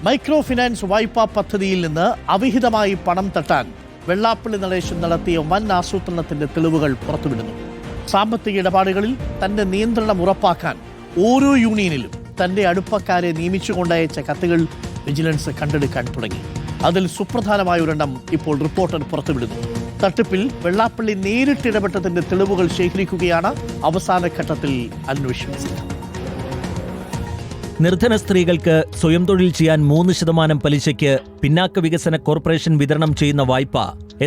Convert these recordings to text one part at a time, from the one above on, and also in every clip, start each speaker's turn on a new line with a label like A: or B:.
A: Micro finance വായ്പാ പദ്ധതിയിൽ നിന്ന് അവിഹിതമായി പണം തട്ടാൻ വെള്ളാപ്പള്ളി നടേശൻ നടത്തിയ വൻ ആസൂത്രണത്തിന്റെ തെളിവുകൾ പുറത്തുവിടുന്നു. സാമ്പത്തിക ഇടപാടുകളിൽ തന്റെ നിയന്ത്രണം ഉറപ്പാക്കാൻ ഓരോ യൂണിയനിലും തന്റെ അടുപ്പക്കാരെ നിയമിച്ചുകൊണ്ടയച്ച കത്തുകൾ വിജിലൻസ് കണ്ടെടുക്കാൻ തുടങ്ങി. അതിൽ സുപ്രധാനമായ ഒരെണ്ണം ഇപ്പോൾ റിപ്പോർട്ടർ പുറത്തുവിടുന്നു. തട്ടിപ്പിൽ വെള്ളാപ്പള്ളി നേരിട്ട് ഇടപെട്ടതിന്റെ തെളിവുകൾ ശേഖരിക്കുകയാണ് അവസാന ഘട്ടത്തിൽ അന്വേഷണ സംഘം.
B: നിർധന സ്ത്രീകൾക്ക് സ്വയം തൊഴിൽ ചെയ്യാൻ 3% പലിശയ്ക്ക് പിന്നാക്ക വികസന കോർപ്പറേഷൻ വിതരണം ചെയ്യുന്ന വായ്പ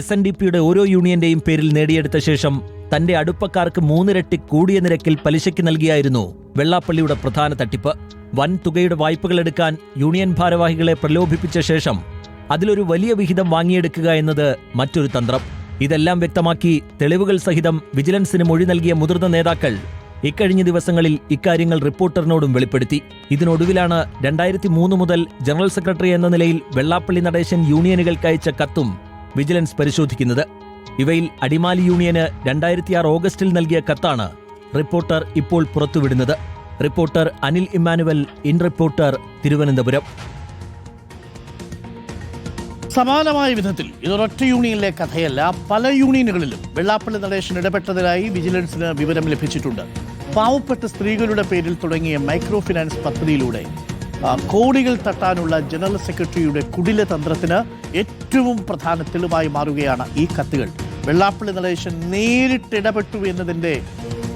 B: SNDPയുടെ ഓരോ യൂണിയന്റെയും പേരിൽ നേടിയെടുത്ത ശേഷം തന്റെ അടുപ്പക്കാർക്ക് 3 ഇരട്ടി കൂടിയ നിരക്കിൽ പലിശയ്ക്ക് നൽകിയായിരുന്നു വെള്ളാപ്പള്ളിയുടെ പ്രധാന തട്ടിപ്പ്. വൻ തുകയുടെ വായ്പകൾ എടുക്കാൻ യൂണിയൻ ഭാരവാഹികളെ പ്രലോഭിപ്പിച്ച ശേഷം അതിലൊരു വലിയ വിഹിതം വാങ്ങിയെടുക്കുക എന്നത് മറ്റൊരു തന്ത്രം. ഇതെല്ലാം വ്യക്തമാക്കി തെളിവുകൾ സഹിതം വിജിലൻസിന് മൊഴി നൽകിയ മുതിർന്ന നേതാക്കൾ ഇക്കഴിഞ്ഞ ദിവസങ്ങളിൽ ഇക്കാര്യങ്ങൾ റിപ്പോർട്ടറിനോടും വെളിപ്പെടുത്തി. ഇതിനൊടുവിലാണ് 2003 മുതൽ ജനറൽ സെക്രട്ടറി എന്ന നിലയിൽ വെള്ളാപ്പള്ളി നടേശൻ യൂണിയനുകൾക്ക് അയച്ച കത്തും വിജിലൻസ് പരിശോധിക്കുന്നത്. ഇവയിൽ അടിമാലി യൂണിയന് 2006 ഓഗസ്റ്റിൽ നൽകിയ കത്താണ് റിപ്പോർട്ടർ ഇപ്പോൾ പുറത്തുവിടുന്നത്. Reporter Anil Emmanuel, in reporter, Thiruvananthapuram.
A: സമാനമായ വിധത്തിൽ ഇതൊരൊറ്റ യൂണിയനിലെ കഥയല്ല. പല യൂണിയനുകളിലും വെള്ളാപ്പള്ളി നടേശൻ ഇടപെട്ടതിനായി വിജിലൻസിന് വിവരം ലഭിച്ചിട്ടുണ്ട്. പാവപ്പെട്ട സ്ത്രീകളുടെ പേരിൽ തുടങ്ങിയ മൈക്രോ ഫിനാൻസ് പദ്ധതിയിലൂടെ കോടികൾ തട്ടാനുള്ള ജനറൽ സെക്രട്ടറിയുടെ കുടില തന്ത്രത്തിന് ഏറ്റവും പ്രധാന തെളിവായി മാറുകയാണ് ഈ കത്തുകൾ. വെള്ളാപ്പള്ളി നടേശൻ നേരിട്ട് ഇടപെട്ടു എന്നതിൻ്റെ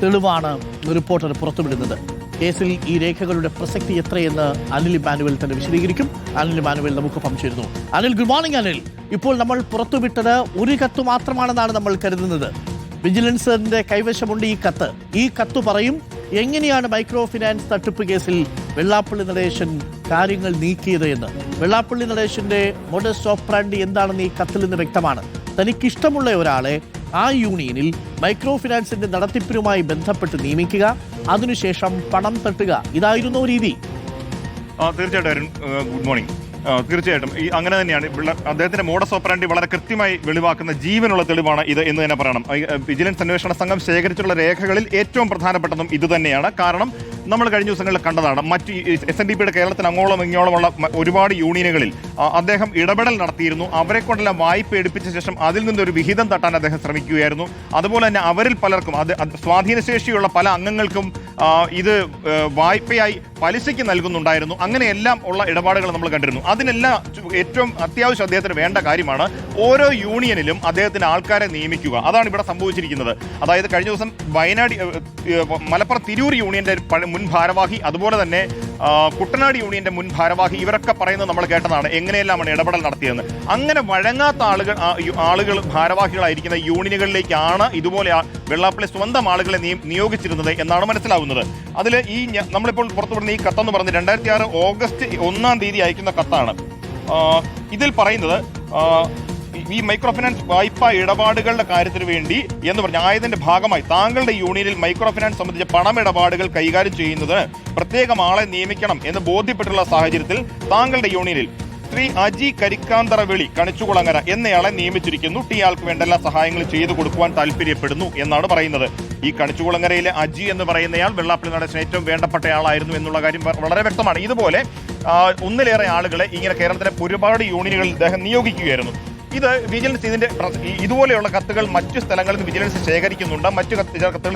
A: തെളിവാണ് റിപ്പോർട്ടർ പുറത്തുവിടുന്നത്. കേസിൽ ഈ രേഖകളുടെ പ്രസക്തി എത്രയെന്ന് അനിൽ ഇമ്മാനുവൽ തന്നെ വിശദീകരിക്കും. അനിൽ ഇമ്മാനുവൽ നമുക്ക് പങ്കുചേരുന്നു. Anil, good morning. അനിൽ, ഇപ്പോൾ നമ്മൾ പുറത്തുവിട്ടത് ഒരു കത്ത് മാത്രമാണെന്നാണ് നമ്മൾ കരുതുന്നത്. വിജിലൻസിന്റെ കൈവശമുണ്ട് ഈ കത്ത് പറയും എങ്ങനെയാണ് മൈക്രോ ഫിനാൻസ് തട്ടിപ്പ് കേസിൽ വെള്ളാപ്പള്ളി നടേശൻ കാര്യങ്ങൾ നീക്കിയത് എന്ന്. വെള്ളാപ്പള്ളി നടേശന്റെ മോഡസ് ഓപ്പറാൻഡി എന്താണെന്ന് ഈ കത്തിൽ നിന്ന് വ്യക്തമാണ്. തനിക്കിഷ്ടമുള്ള ഒരാളെ ആ യൂണിയനിൽ മൈക്രോ ഫിനാൻസിന്റെ നടത്തിപ്പിനുമായി ബന്ധപ്പെട്ട് നിയമിക്കുക, അതിനുശേഷം പണം തട്ടുക, ഇതായിരുന്നു രീതി.
C: തീർച്ചയായിട്ടും ഗുഡ് മോർണിംഗ്. തീർച്ചയായിട്ടും അങ്ങനെ തന്നെയാണ്. അദ്ദേഹത്തിന്റെ മോഡസ് ഓപ്പറാൻഡി വളരെ കൃത്യമായി വെളിവാക്കുന്ന ജീവനുള്ള തെളിവാണ് ഇത് എന്ന് തന്നെ പറയണം. വിജിലൻസ് അന്വേഷണ സംഘം ശേഖരിച്ചിട്ടുള്ള രേഖകളിൽ ഏറ്റവും പ്രധാനപ്പെട്ടതും ഇത് തന്നെയാണ്. കാരണം നമ്മൾ കഴിഞ്ഞ ദിവസങ്ങളിൽ കണ്ടതാണ്, മറ്റ് SNDPയുടെ കേരളത്തിന് അങ്ങോളം ഇങ്ങോളമുള്ള ഒരുപാട് യൂണിയനുകളിൽ അദ്ദേഹം ഇടപെടൽ നടത്തിയിരുന്നു. അവരെ കൊണ്ടെല്ലാം വായ്പ എടുപ്പിച്ച ശേഷം അതിൽ നിന്നൊരു വിഹിതം തട്ടാൻ അദ്ദേഹം ശ്രമിക്കുകയായിരുന്നു. അതുപോലെ തന്നെ അവരിൽ പലർക്കും സ്വാധീനശേഷിയുള്ള പല അംഗങ്ങൾക്കും ഇത് വായ്പയായി പലിശയ്ക്ക് നൽകുന്നുണ്ടായിരുന്നു. അങ്ങനെയെല്ലാം ഉള്ള ഇടപാടുകൾ നമ്മൾ കണ്ടിരുന്നു. അതിനെല്ലാം ഏറ്റവും അത്യാവശ്യം അദ്ദേഹത്തിന് വേണ്ട കാര്യമാണ് ഓരോ യൂണിയനിലും അദ്ദേഹത്തിന് ആൾക്കാരെ നിയമിക്കുക. അതാണ് ഇവിടെ സംഭവിച്ചിരിക്കുന്നത്. അതായത് കഴിഞ്ഞ ദിവസം വയനാട് മലപ്പുറം തിരൂർ യൂണിയന്റെ മുൻ ഭാരവാഹി, അതുപോലെ തന്നെ കുട്ടനാട് യൂണിയന്റെ മുൻ ഭാരവാഹി, ഇവരൊക്കെ പറയുന്നത് നമ്മൾ കേട്ടതാണ് എങ്ങനെയെല്ലാമാണ് ഇടപെടൽ നടത്തിയതെന്ന്. അങ്ങനെ വഴങ്ങാത്ത ആളുകൾ ഭാരവാഹികളായിരിക്കുന്ന യൂണിയനുകളിലേക്കാണ് ഇതുപോലെ വെള്ളാപ്പള്ളി സ്വന്തം ആളുകളെ നിയോഗിച്ചിരുന്നത് എന്നാണ് മനസ്സിലാവുന്നത്. അതിൽ ഈ നമ്മളിപ്പോൾ പുറത്തുവിടുന്ന ഈ കത്തെന്ന് പറഞ്ഞ് 2006 ഓഗസ്റ്റ് 1 അയക്കുന്ന കത്താണ്. ഇതിൽ പറയുന്നത് ഈ മൈക്രോ ഫിനാൻസ് വായ്പാ ഇടപാടുകളുടെ കാര്യത്തിന് വേണ്ടി എന്ന് പറഞ്ഞ ആയതിന്റെ ഭാഗമായി താങ്കളുടെ യൂണിയനിൽ മൈക്രോ ഫിനാൻസ് സംബന്ധിച്ച പണമിടപാടുകൾ കൈകാര്യം ചെയ്യുന്നതിന് പ്രത്യേകം ആളെ നിയമിക്കണം എന്ന് ബോധ്യപ്പെട്ടുള്ള സാഹചര്യത്തിൽ താങ്കളുടെ യൂണിയനിൽ ശ്രീ അജി കരിക്കാന്തറവിളി കണിച്ചുകുളങ്ങര എന്നയാളെ നിയമിച്ചിരിക്കുന്നു. ആൾക്ക് വേണ്ട എല്ലാ സഹായങ്ങളും ചെയ്തു കൊടുക്കുവാൻ താല്പര്യപ്പെടുന്നു എന്നാണ് പറയുന്നത്. ഈ കണിച്ചുകുളങ്ങരയിലെ അജി എന്ന് പറയുന്നയാൾ വെള്ളാപ്പള്ളി നടേശന് ഏറ്റവും വേണ്ടപ്പെട്ടയാളായിരുന്നു എന്നുള്ള കാര്യം വളരെ വ്യക്തമാണ്. ഇതുപോലെ ഒന്നിലേറെ ആളുകളെ ഇങ്ങനെ കേരളത്തിലെ ഒരുപാട് യൂണിയനുകളിൽ ഇദ്ദേഹം നിയോഗിക്കുകയായിരുന്നു. ഇത് വിജിലൻസ് ഇതുപോലെയുള്ള കത്തുകൾ മറ്റു സ്ഥലങ്ങളിൽ നിന്ന് വിജിലൻസ് ശേഖരിക്കുന്നുണ്ട്. മറ്റു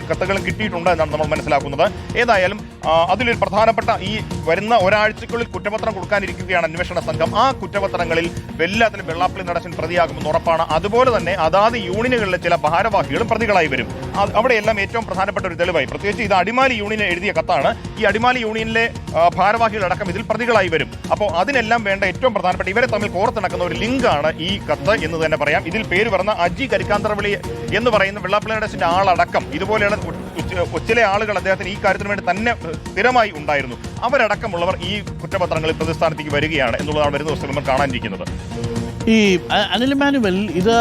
C: കത്തുകൾ കിട്ടിയിട്ടുണ്ട് എന്നാണ് നമ്മൾ മനസ്സിലാക്കുന്നത്. ഏതായാലും അതിലൊരു പ്രധാനപ്പെട്ട ഈ വരുന്ന ഒരാഴ്ചക്കുള്ളിൽ കുറ്റപത്രം കൊടുക്കാനിരിക്കുകയാണ് അന്വേഷണ സംഘം. ആ കുറ്റപത്രങ്ങളിൽ എല്ലാത്തിലും വെള്ളാപ്പള്ളി നടേശൻ പ്രതിയാകുമെന്ന് ഉറപ്പാണ്. അതുപോലെ തന്നെ അതാത് യൂണിയനുകളിലെ ചില ഭാരവാഹികളും പ്രതികളായി വരും. അവിടെയെല്ലാം ഏറ്റവും പ്രധാനപ്പെട്ട ഒരു തെളിവായി, പ്രത്യേകിച്ച് ഇത് അടിമാലി യൂണിയൻ എഴുതിയ കത്താണ്, ഈ അടിമാലി യൂണിയനിലെ ഭാരവാഹികളടക്കം ഇതിൽ പ്രതികളായി വരും. അപ്പോൾ അതിനെല്ലാം വേണ്ട ഏറ്റവും പ്രധാനപ്പെട്ട ഇവരെ തമ്മിൽ കോർത്തിണക്കുന്ന ഒരു ലിങ്കാണ് ഈ കത്ത് എന്ന് തന്നെ പറയാം. ഇതിൽ പേര് പറഞ്ഞ അജി കരിക്കാന്തറവിളി എന്ന് പറയുന്ന വെള്ളാപ്പള്ളി നടേശന്റെ ആളടക്കം ഇതുപോലെയുള്ള ചില ആളുകൾ അദ്ദേഹത്തിന് ഈ കാര്യത്തിന് വേണ്ടി തന്നെ സ്ഥിരമായി ഉണ്ടായിരുന്നു. അവരടക്കമുള്ളവർ ഈ കുറ്റപത്രങ്ങളിൽ പ്രതിസ്ഥാനത്തേക്ക് വരികയാണ് എന്നുള്ളതാണ് വരുന്ന ദിവസങ്ങൾ നമ്മൾ കാണാനിരിക്കുന്നത്.
A: ഈ അനിൽ ഇമ്മാനുവൽ, ഇത്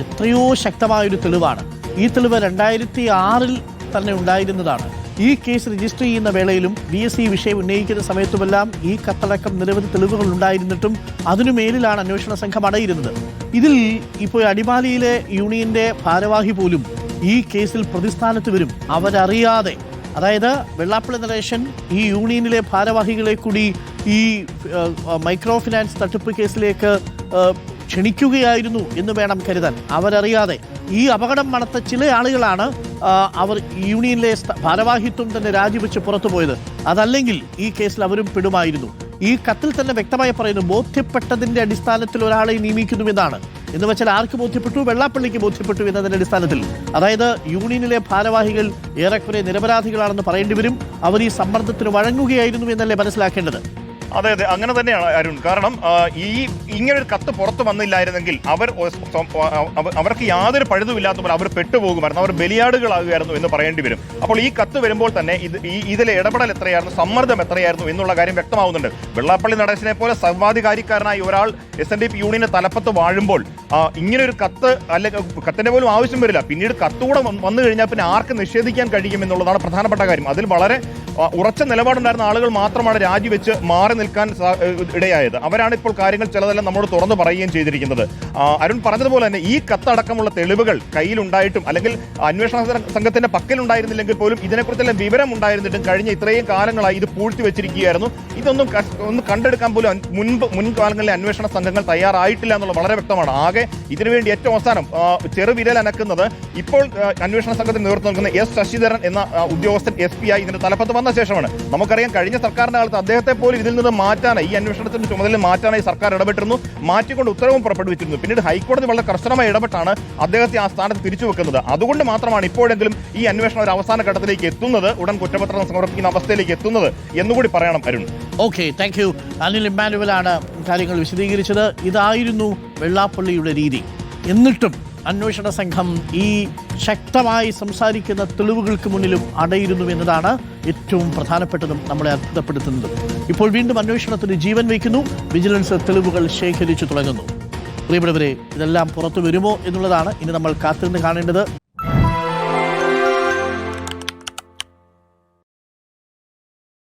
A: എത്രയോ ശക്തമായൊരു തെളിവാണ്. ഈ തെളിവ് 2006 തന്നെ ഉണ്ടായിരുന്നതാണ്. ഈ കേസ് രജിസ്റ്റർ ചെയ്യുന്ന വേളയിലും VSC വിഷയം ഉന്നയിക്കുന്ന സമയത്തുമെല്ലാം ഈ കത്തടക്കം നിരവധി തെളിവുകൾ ഉണ്ടായിരുന്നിട്ടും അതിനു മേലിലാണ് അന്വേഷണ സംഘം അടയിരുന്നത്. ഇതിൽ ഇപ്പോൾ അടിമാലിയിലെ യൂണിയന്റെ ഭാരവാഹി പോലും ഈ കേസിൽ പ്രതിസ്ഥാനത്ത് വരും. അവരറിയാതെ, അതായത് വെള്ളാപ്പള്ളി നടേശൻ ഈ യൂണിയനിലെ ഭാരവാഹികളെ കൂടി ഈ മൈക്രോ ഫിനാൻസ് തട്ടിപ്പ് കേസിലേക്ക് ക്ഷണിക്കുകയായിരുന്നു എന്ന് വേണം കരുതാൻ. അവരറിയാതെ ഈ അപകടം മണത്ത ചില ആളുകളാണ് അവർ യൂണിയനിലെ ഭാരവാഹിത്വം തന്നെ രാജിവെച്ച് പുറത്തുപോയത്. അതല്ലെങ്കിൽ ഈ കേസിൽ അവരും പെടുമായിരുന്നു. ഈ കത്തിൽ തന്നെ വ്യക്തമായി പറയുന്നു, ബോധ്യപ്പെട്ടതിന്റെ അടിസ്ഥാനത്തിൽ ഒരാളെ നിയമിക്കുന്നുവെന്നാണ്. എന്ന് വെച്ചാൽ ആർക്ക് ബോധ്യപ്പെട്ടു? വെള്ളാപ്പള്ളിക്ക് ബോധ്യപ്പെട്ടു എന്നതിന്റെ അടിസ്ഥാനത്തിൽ. അതായത് യൂണിയനിലെ ഭാരവാഹികൾ ഏറെക്കുറെ നിരപരാധികളാണെന്ന് പറയേണ്ടി വരും. അവർ ഈ സമ്മർദ്ദത്തിന് വഴങ്ങുകയായിരുന്നു എന്നല്ലേ മനസ്സിലാക്കേണ്ടത്?
C: അതെ അതെ, അങ്ങനെ തന്നെയാണ് അരുൺ. കാരണം ഇങ്ങനൊരു കത്ത് പുറത്തു വന്നില്ലായിരുന്നെങ്കിൽ അവർക്ക് യാതൊരു പഴുതുമില്ലാത്തപ്പോൾ അവർ പെട്ടുപോകുമായിരുന്നു, അവർ ബലിയാടുകളാകുമായിരുന്നു എന്ന് പറയേണ്ടി വരും. അപ്പോൾ ഈ കത്ത് വരുമ്പോൾ തന്നെ ഇതിലെ ഇടപെടൽ എത്രയായിരുന്നു, സമ്മർദ്ദം എത്രയായിരുന്നു എന്നുള്ള കാര്യം വ്യക്തമാവുന്നുണ്ട്. വെള്ളാപ്പള്ളി നടേശനെ പോലെ സർവാധികാരിക്കാരനായി ഒരാൾ SNDP യൂണിയന്റെ തലപ്പത്ത് വാഴുമ്പോൾ ഇങ്ങനൊരു കത്ത് അല്ലെങ്കിൽ കത്തിന്റെ പോലും ആവശ്യം വരില്ല. പിന്നീട് കത്തുകൂടെ വന്നു കഴിഞ്ഞാൽ പിന്നെ ആർക്ക് നിഷേധിക്കാൻ കഴിയും എന്നുള്ളതാണ് പ്രധാനപ്പെട്ട കാര്യം. അതിൽ വളരെ ഉറച്ച നിലപാടുണ്ടായിരുന്ന ആളുകൾ മാത്രമാണ് രാജിവെച്ച് മാറി നിൽക്കാൻ ഇടയായത്. അവരാണ് ഇപ്പോൾ കാര്യങ്ങൾ ചിലതെല്ലാം നമ്മോട് തുറന്നു പറയുകയും ചെയ്തിരിക്കുന്നത്. അരുൺ പറഞ്ഞതുപോലെ തന്നെ ഈ കത്തടക്കമുള്ള തെളിവുകൾ കയ്യിലുണ്ടായിട്ടും അല്ലെങ്കിൽ അന്വേഷണ സംഘത്തിന്റെ പക്കലുണ്ടായിരുന്നില്ലെങ്കിൽ പോലും ഇതിനെക്കുറിച്ചെല്ലാം വിവരം ഉണ്ടായിരുന്നിട്ടും കഴിഞ്ഞ ഇത്രയും കാലങ്ങളായി ഇത് പൂഴ്ത്തി വെച്ചിരിക്കുകയായിരുന്നു. ഇതൊന്നും ഒന്ന് കണ്ടെടുക്കാൻ പോലും മുൻകാലങ്ങളിലെ അന്വേഷണ സംഘങ്ങൾ തയ്യാറായിട്ടില്ല എന്നുള്ളത് വളരെ വ്യക്തമാണ്. ആകെ ഇതിനുവേണ്ടി ഏറ്റവും അവസാനം ചെറുവിരൽ അനക്കുന്നത് ഇപ്പോൾ അന്വേഷണ സംഘത്തിന് നേതൃത്വം നൽകുന്ന S. ശശിധരൻ എന്ന ഉദ്യോഗസ്ഥൻ SP ആയി ഇതിന്റെ തലപ്പത്ത് വന്ന ശേഷമാണ്. നമുക്കറിയാം കഴിഞ്ഞ സർക്കാരിന്റെ കാലത്ത് അദ്ദേഹത്തെ പോലും ഇതിൽ നിന്ന് മാറ്റാനായി, ഈ അന്വേഷണത്തിന്റെ ചുമതല മാറ്റാനായി സർക്കാർ ഇടപെട്ടിരുന്നു. മാറ്റിക്കൊണ്ട് ഉത്തരവും പുറപ്പെടുവിച്ചിരുന്നു. പിന്നീട് ഹൈക്കോടതി വളരെ കർശനമായി ഇടപെട്ടാണ് അദ്ദേഹത്തെ ആ സ്ഥാനത്ത് തിരിച്ചു വെക്കുന്നത്. അതുകൊണ്ട് മാത്രമാണ് ഇപ്പോഴെങ്കിലും ഈ അന്വേഷണം ഒരു അവസാന ഘട്ടത്തിലേക്ക് എത്തുന്നത്, ഉടൻ കുറ്റപത്രം സമർപ്പിക്കുന്ന അവസ്ഥയിലേക്ക് എത്തുന്നത് എന്നുകൂടി പറയണം Arun.
A: Okay, thank you. Anil ഇമ്മാനുവലാണ് കാര്യങ്ങൾ വിശദീകരിച്ചത്. ഇതായിരുന്നു വെള്ളാപ്പള്ളിയുടെ രീതി. എന്നിട്ടും അന്വേഷണ സംഘം ഈ ശക്തമായി സംസാരിക്കുന്ന തെളിവുകൾക്ക് മുന്നിലും അടയിരുന്നു എന്നതാണ് ഏറ്റവും പ്രധാനപ്പെട്ടതും നമ്മളെ അത്ഭുതപ്പെടുത്തുന്നതും. ഇപ്പോൾ വീണ്ടും അന്വേഷണത്തിന് ജീവൻ വയ്ക്കുന്നു. വിജിലൻസ് തെളിവുകൾ ശേഖരിച്ചു തുടങ്ങുന്നു. പ്രിയപ്പെട്ടവരെ, ഇതെല്ലാം പുറത്തു വരുമോ എന്നുള്ളതാണ് ഇനി നമ്മൾ കാത്തിരുന്ന് കാണേണ്ടത്.